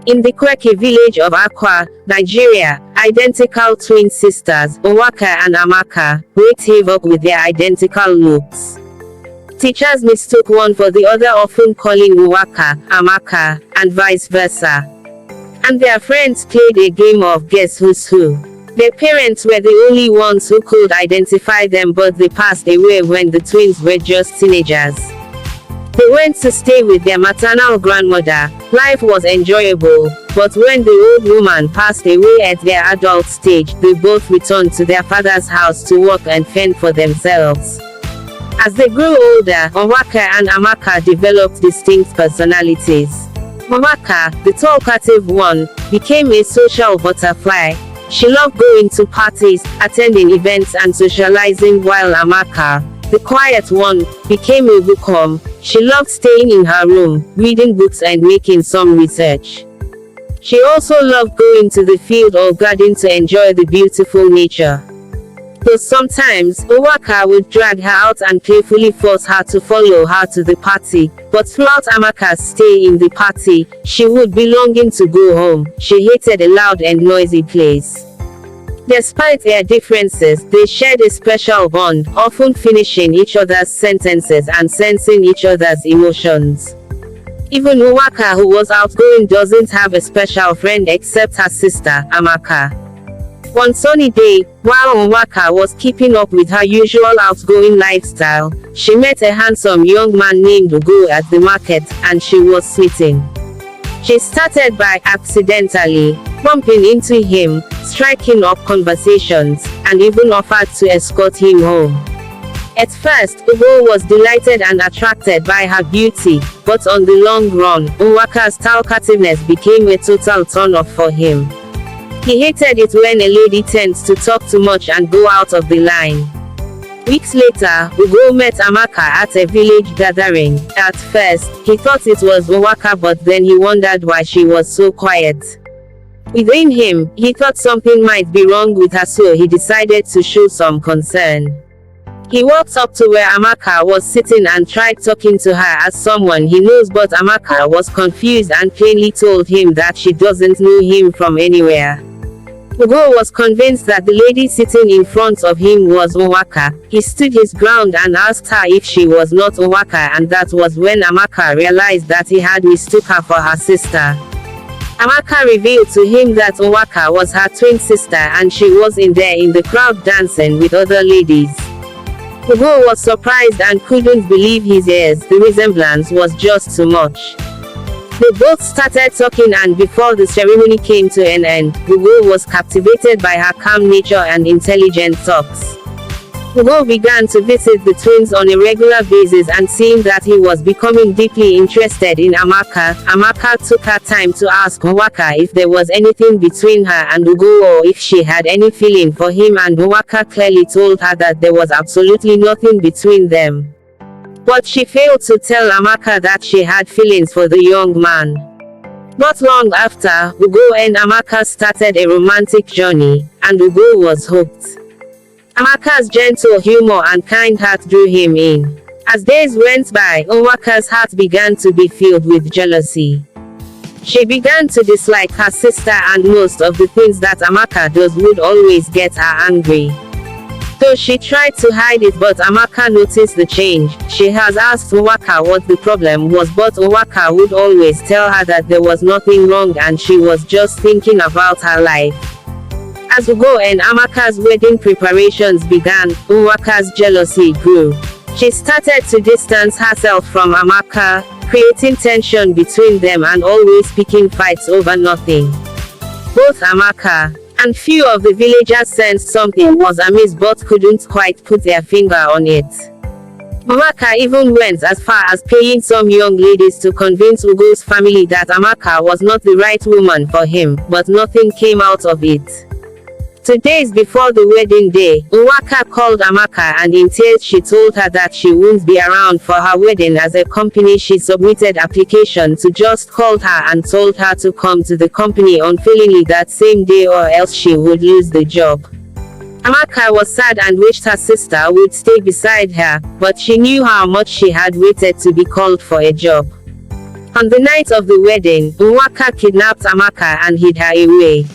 In the quirky village of Akwa, Nigeria, identical twin sisters, Onwaka and Amaka, wreaked havoc with their identical looks. Teachers mistook one for the other, often calling Onwaka Amaka, and vice versa. And their friends played a game of guess who's who. Their parents were the only ones who could identify them, but they passed away when the twins were just teenagers. They went to stay with their maternal grandmother. Life was enjoyable, but when the old woman passed away at their adult stage, they both returned to their father's house to work and fend for themselves. As they grew older, Onwaka and Amaka developed distinct personalities. Onwaka, the talkative one, became a social butterfly. She loved going to parties, attending events and socializing, while Amaka, the quiet one, became a bookworm. She loved staying in her room, reading books and making some research. She also loved going to the field or garden to enjoy the beautiful nature. Though sometimes, Onwaka would drag her out and playfully force her to follow her to the party, but throughout Amaka's stay in the party, she would be longing to go home. She hated a loud and noisy place. Despite their differences, they shared a special bond, often finishing each other's sentences and sensing each other's emotions. Even Onwaka, who was outgoing, doesn't have a special friend except her sister, Amaka. One sunny day, while Onwaka was keeping up with her usual outgoing lifestyle, she met a handsome young man named Ugo at the market, and she was smitten. She started by accidentally bumping into him, striking up conversations, and even offered to escort him home. At first, Ugo was delighted and attracted by her beauty, but on the long run, Onwaka's talkativeness became a total turn-off for him. He hated it when a lady tends to talk too much and go out of the line. Weeks later, Ugo met Amaka at a village gathering. At first, he thought it was Onwaka, but then he wondered why she was so quiet. Within him, he thought something might be wrong with her, so he decided to show some concern. He walked up to where Amaka was sitting and tried talking to her as someone he knows, but Amaka was confused and plainly told him that she doesn't know him from anywhere. Ugo was convinced that the lady sitting in front of him was Onwaka. He stood his ground and asked her if she was not Onwaka, and that was when Amaka realized that he had mistook her for her sister. Amaka revealed to him that Onwaka was her twin sister and she was in there in the crowd dancing with other ladies. Ugo was surprised and couldn't believe his ears. The resemblance was just too much. They both started talking, and before the ceremony came to an end, Ugo was captivated by her calm nature and intelligent talks. Ugo began to visit the twins on a regular basis, and seeing that he was becoming deeply interested in Amaka, Amaka took her time to ask Onwaka if there was anything between her and Ugo or if she had any feeling for him, and Onwaka clearly told her that there was absolutely nothing between them. But she failed to tell Amaka that she had feelings for the young man. Not long after, Ugo and Amaka started a romantic journey, and Ugo was hooked. Amaka's gentle humor and kind heart drew him in. As days went by, Onwaka's heart began to be filled with jealousy. She began to dislike her sister, and most of the things that Amaka does would always get her angry. Though she tried to hide it, but Amaka noticed the change. She has asked Onwaka what the problem was, but Onwaka would always tell her that there was nothing wrong and she was just thinking about her life. As Ugo and Amaka's wedding preparations began, Onwaka's jealousy grew. She started to distance herself from Amaka, creating tension between them and always picking fights over nothing. Both Amaka and few of the villagers sensed something was amiss but couldn't quite put their finger on it. Onwaka even went as far as paying some young ladies to convince Ugo's family that Amaka was not the right woman for him, but nothing came out of it. 2 days before the wedding day, Onwaka called Amaka, and in tears she told her that she wouldn't be around for her wedding. As a company she submitted application to, just called her and told her to come to the company unfailingly that same day or else she would lose the job. Amaka was sad and wished her sister would stay beside her, but she knew how much she had waited to be called for a job. On the night of the wedding, Nwaka kidnapped Amaka and hid her away.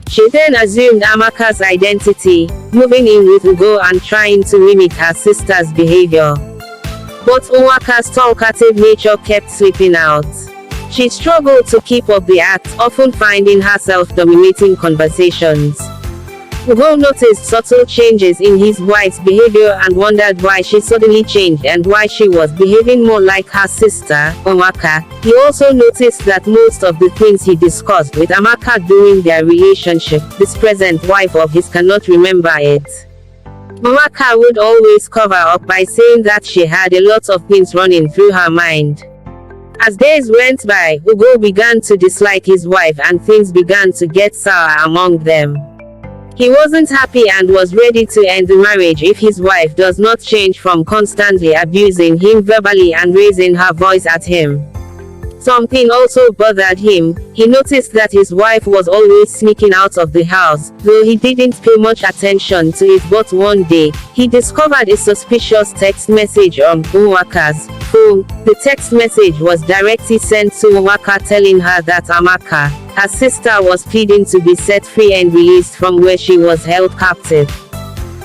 She then assumed Amaka's identity, moving in with Ugo and trying to mimic her sister's behavior. But Nwaka's talkative nature kept slipping out. She struggled to keep up the act, often finding herself dominating conversations. Ugo noticed subtle changes in his wife's behavior and wondered why she suddenly changed and why she was behaving more like her sister, Amaka. He also noticed that most of the things he discussed with Amaka during their relationship, this present wife of his cannot remember it. Amaka would always cover up by saying that she had a lot of things running through her mind. As days went by, Ugo began to dislike his wife and things began to get sour among them. He wasn't happy and was ready to end the marriage if his wife does not change from constantly abusing him verbally and raising her voice at him. Something also bothered him. He noticed that his wife was always sneaking out of the house, though he didn't pay much attention to it, but one day, he discovered a suspicious text message on Nwaka's phone. The text message was directly sent to Nwaka telling her that Amaka, her sister, was pleading to be set free and released from where she was held captive.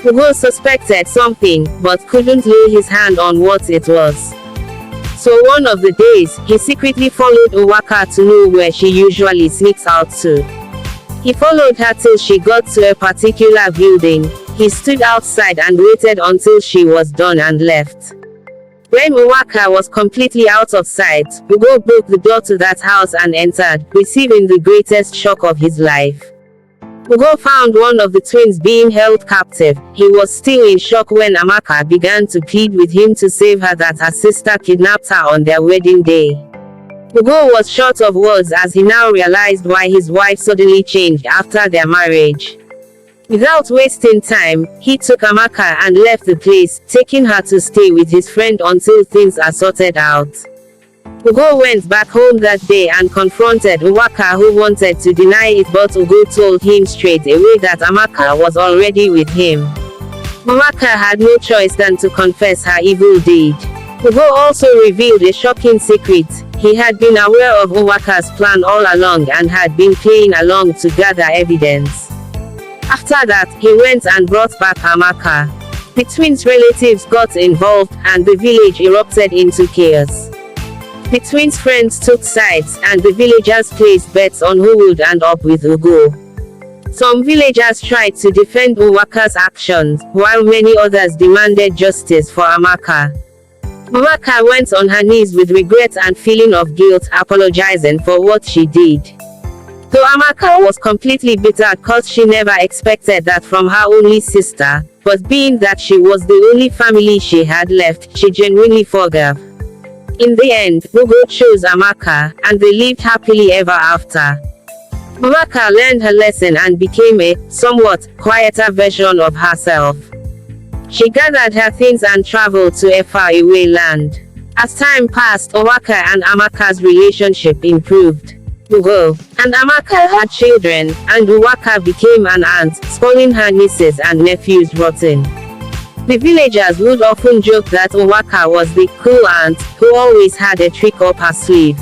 Ugo suspected something, but couldn't lay his hand on what it was. So one of the days, he secretly followed Nwaka to know where she usually sneaks out to. He followed her till she got to a particular building. He stood outside and waited until she was done and left. When Nwaka was completely out of sight, Ugo broke the door to that house and entered, receiving the greatest shock of his life. Ugo found one of the twins being held captive. He was still in shock when Amaka began to plead with him to save her, that her sister kidnapped her on their wedding day. Ugo was short of words as he now realized why his wife suddenly changed after their marriage. Without wasting time, he took Amaka and left the place, taking her to stay with his friend until things are sorted out. Ugo went back home that day and confronted Nwaka, who wanted to deny it, but Ugo told him straight away that Amaka was already with him. Nwaka had no choice than to confess her evil deed. Ugo also revealed a shocking secret. He had been aware of Nwaka's plan all along and had been playing along to gather evidence. After that, he went and brought back Amaka. The twins' relatives got involved, and the village erupted into chaos. The twins' friends took sides, and the villagers placed bets on who would end up with Ugo. Some villagers tried to defend Nwaka's actions, while many others demanded justice for Amaka. Nwaka went on her knees with regret and feeling of guilt, apologizing for what she did. Though Amaka was completely bitter cause she never expected that from her only sister, but being that she was the only family she had left, she genuinely forgave. In the end, Ugo chose Amaka, and they lived happily ever after. Amaka learned her lesson and became a, somewhat, quieter version of herself. She gathered her things and traveled to a faraway land. As time passed, Nwaka and Amaka's relationship improved. Ugo and Amaka had children, and Nwaka became an aunt, spoiling her nieces and nephews rotten. The villagers would often joke that Nwaka was the cool aunt who always had a trick up her sleeve.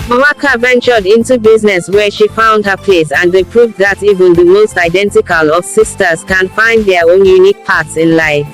Nwaka ventured into business where she found her place, and they proved that even the most identical of sisters can find their own unique paths in life.